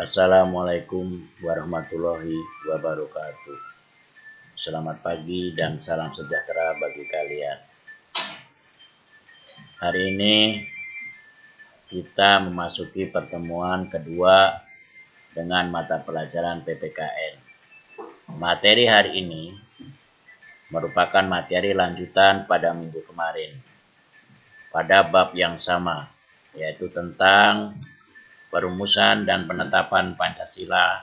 Assalamualaikum warahmatullahi wabarakatuh. Selamat pagi dan salam sejahtera bagi kalian. Hari ini kita memasuki pertemuan kedua dengan mata pelajaran PPKN. Materi hari ini merupakan materi lanjutan pada minggu kemarin pada bab yang sama, yaitu tentang perumusan dan penetapan Pancasila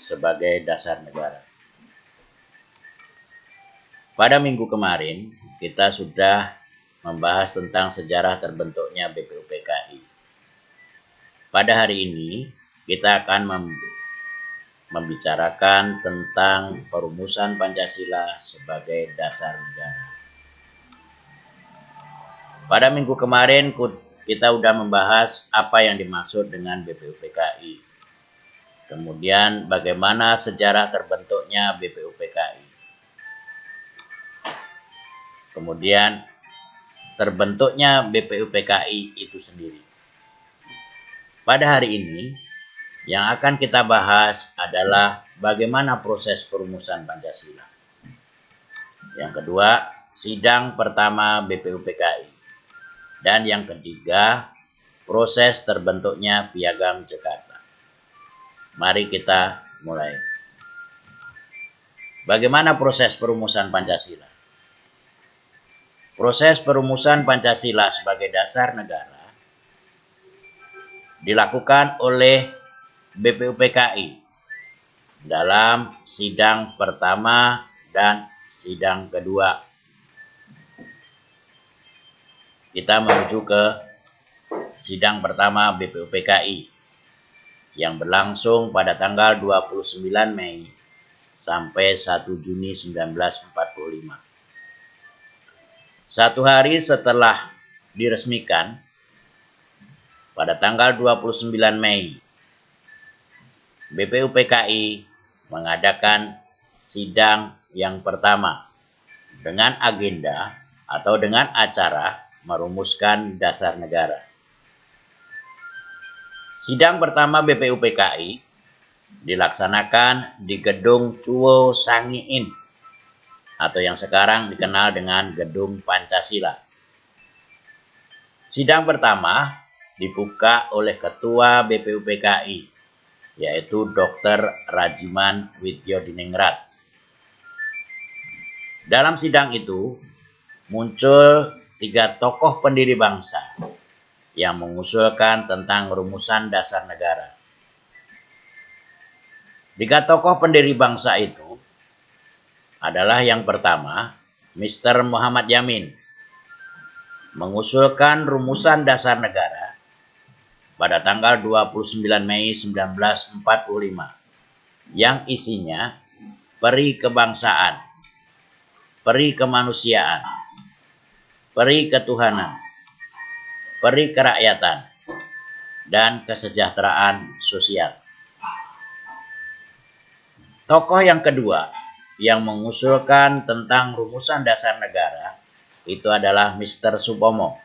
sebagai dasar negara. Pada minggu kemarin, kita sudah membahas tentang sejarah terbentuknya BPUPKI. Pada hari ini, kita akan membicarakan tentang perumusan Pancasila sebagai dasar negara. Pada minggu kemarin, kita sudah membahas apa yang dimaksud dengan BPUPKI. Kemudian bagaimana sejarah terbentuknya BPUPKI. Kemudian terbentuknya BPUPKI itu sendiri. Pada hari ini, yang akan kita bahas adalah bagaimana proses perumusan Pancasila. Yang kedua, sidang pertama BPUPKI. Dan yang ketiga, proses terbentuknya Piagam Jakarta. Mari kita mulai. Bagaimana proses perumusan Pancasila? Proses perumusan Pancasila sebagai dasar negara dilakukan oleh BPUPKI dalam sidang pertama dan sidang kedua. Kita menuju ke sidang pertama BPUPKI yang berlangsung pada tanggal 29 Mei sampai 1 Juni 1945. Satu hari setelah diresmikan, pada tanggal 29 Mei, BPUPKI mengadakan sidang yang pertama dengan agenda atau dengan acara merumuskan dasar negara. Sidang pertama BPUPKI dilaksanakan di Gedung Chuo Sangiin atau yang sekarang dikenal dengan Gedung Pancasila. Sidang pertama dibuka oleh Ketua BPUPKI, yaitu Dr. Rajiman Widyodiningrat. Dalam sidang itu muncul 3 tokoh pendiri bangsa yang mengusulkan tentang rumusan dasar negara. 3 tokoh pendiri bangsa itu adalah yang pertama, Mr. Muhammad Yamin, mengusulkan rumusan dasar negara pada tanggal 29 Mei 1945 yang isinya peri kebangsaan, peri kemanusiaan, peri ketuhanan, peri kerakyatan, dan kesejahteraan sosial. Tokoh yang kedua yang mengusulkan tentang rumusan dasar negara itu adalah Mr. Supomo.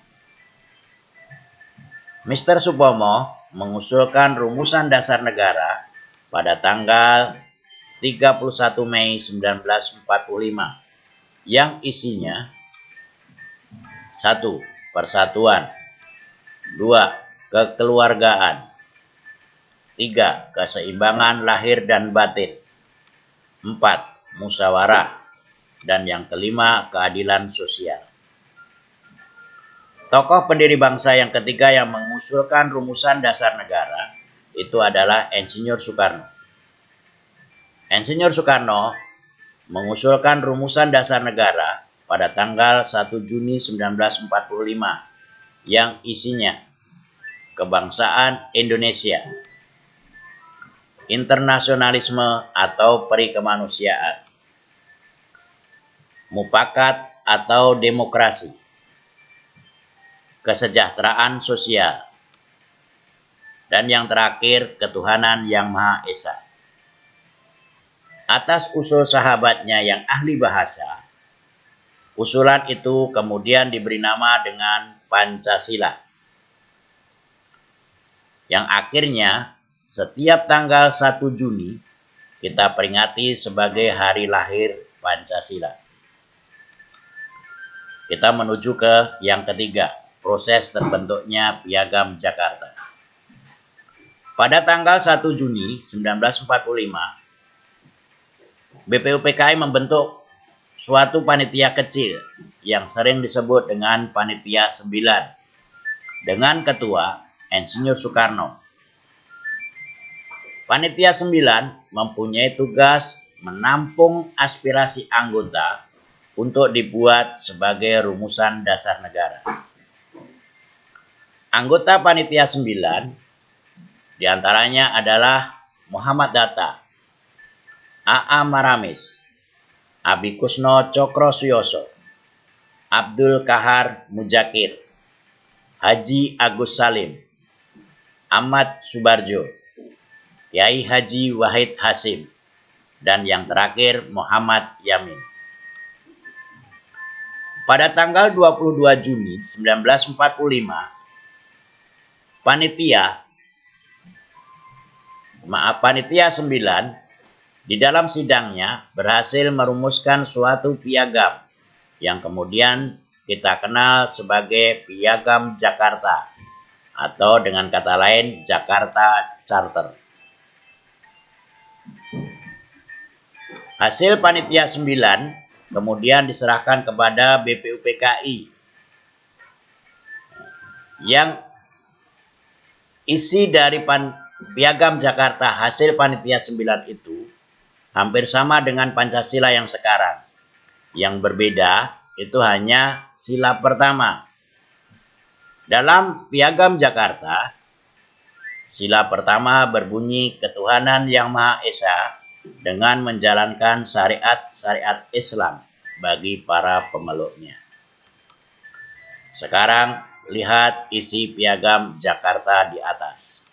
Mr. Supomo mengusulkan rumusan dasar negara pada tanggal 31 Mei 1945 yang isinya 1. Persatuan, 2. Kekeluargaan, 3. Keseimbangan lahir dan batin, 4. Musyawarah, dan yang kelima keadilan sosial. Tokoh pendiri bangsa yang ketiga yang mengusulkan rumusan dasar negara itu adalah Insinyur Soekarno. Insinyur Soekarno mengusulkan rumusan dasar negara pada tanggal 1 Juni 1945 yang isinya kebangsaan Indonesia, internasionalisme atau peri kemanusiaan, mufakat atau demokrasi, kesejahteraan sosial, dan yang terakhir ketuhanan yang Maha Esa. Atas usul sahabatnya yang ahli bahasa, usulan itu kemudian diberi nama dengan Pancasila, yang akhirnya setiap tanggal 1 Juni kita peringati sebagai hari lahir Pancasila. Kita menuju ke yang ketiga, proses terbentuknya Piagam Jakarta. Pada tanggal 1 Juni 1945, BPUPKI membentuk suatu panitia kecil yang sering disebut dengan Panitia 9 dengan Ketua Insinyur Soekarno. Panitia 9 mempunyai tugas menampung aspirasi anggota untuk dibuat sebagai rumusan dasar negara. Anggota Panitia 9 diantaranya adalah Muhammad Hatta, A.A. Maramis, Abi Kusno Cokro Suyoso, Abdul Kahar Mujakir, Haji Agus Salim, Ahmad Subarjo, Kiai Haji Wahid Hasim, dan yang terakhir Muhammad Yamin. Pada tanggal 22 Juni 1945, Panitia 9 di dalam sidangnya berhasil merumuskan suatu piagam yang kemudian kita kenal sebagai Piagam Jakarta atau dengan kata lain Jakarta Charter. Hasil Panitia 9 kemudian diserahkan kepada BPUPKI yang isi dari Piagam Jakarta hasil Panitia 9 itu hampir sama dengan Pancasila yang sekarang. Yang berbeda itu hanya sila pertama. Dalam Piagam Jakarta, sila pertama berbunyi ketuhanan yang Maha Esa dengan menjalankan syariat-syariat Islam bagi para pemeluknya. Sekarang lihat isi Piagam Jakarta di atas.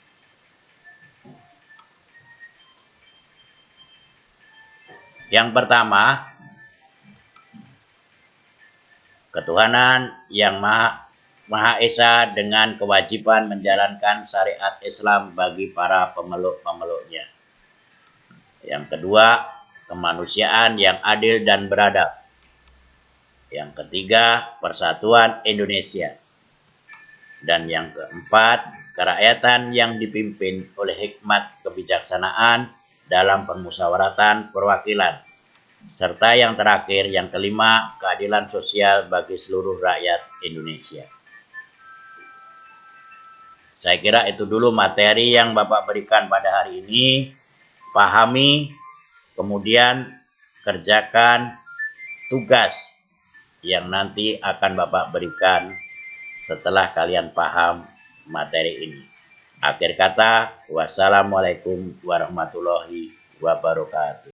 Yang pertama, ketuhanan yang Maha Esa dengan kewajiban menjalankan syariat Islam bagi para pemeluk-pemeluknya. Yang kedua, kemanusiaan yang adil dan beradab. Yang ketiga, persatuan Indonesia. Dan yang keempat, kerakyatan yang dipimpin oleh hikmat kebijaksanaan dalam permusyawaratan perwakilan. Serta yang terakhir, yang kelima, keadilan sosial bagi seluruh rakyat Indonesia. Saya kira itu dulu materi yang Bapak berikan pada hari ini. Pahami, kemudian kerjakan tugas yang nanti akan Bapak berikan setelah kalian paham materi ini. Akhir kata, wassalamualaikum warahmatullahi wabarakatuh.